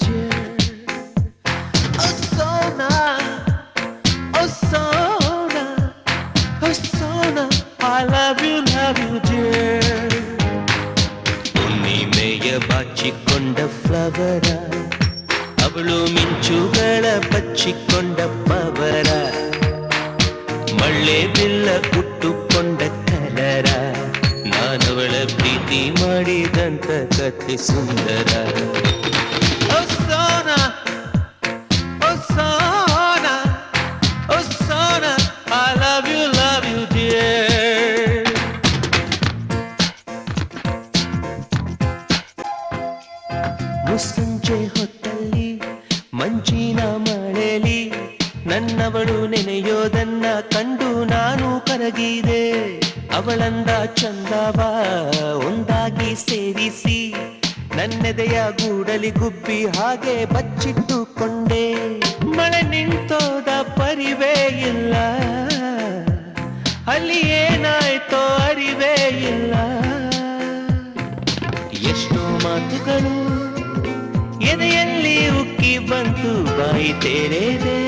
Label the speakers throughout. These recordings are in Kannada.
Speaker 1: dear. Oh Sona, oh Sona, oh Sona, I love you dear. ಹುಣ್ಣಿಮೆಯ ಬಾಚಿಕೊಂಡ ಫ್ಲವರ, ಅವಳು ಮಿಂಚುಗಳ ಬಚ್ಚಿಕೊಂಡ ಪವರ, ಮಳ್ಳೆ ಬಿಲ್ಲ ಕುಟ್ಟುಕೊಂಡ ಕಲರ, ನಾನವಳ ಪ್ರೀತಿ ಮಾಡಿದಂತ ಕಥೆ ಸುಂದರ. ಓ ಸೋನಾ, ಓ ಸೋನಾ, ಓ Sona, I love you dear. ಮುಸ್ಸಂಜೆ ಹೊತ್ತಲ್ಲಿ ಮಂಜಿನ ಮಳೆಲಿ ನನ್ನವಳು ನೆನೆಯೋದನ್ನ ಕಂಡು ನಾನು ಕರಗಿದೆ. ಅವಳಂದ ಚಂದವ ಒಂದಾಗಿ ಸೇರಿಸಿ ನನ್ನೆದೆಯ ಗೂಡಲಿ ಗುಬ್ಬಿ ಹಾಗೆ ಬಚ್ಚಿಟ್ಟುಕೊಂಡೆ. ಮಳೆ ನಿಂತೋದ ಪರಿವೇ ಇಲ್ಲ, ಅಲ್ಲಿ ಏನಾಯ್ತೋ ಅರಿವೇ ಇಲ್ಲ. ಎಷ್ಟೋ ಮಾತುಗಳು ಎದೆಯಲ್ಲಿ ಉಕ್ಕಿ ಬಂತು, ಬಾಯಿ ತೆರೆದೆ,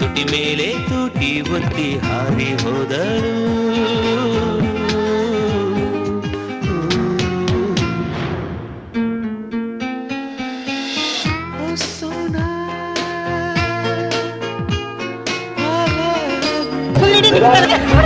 Speaker 1: ತುಟಿ ಮೇಲೆ ತುಟಿ ಒತ್ತಿ ಹಾರಿ ಹೋದಳು. ಓ ಸೋನಾ, I love you.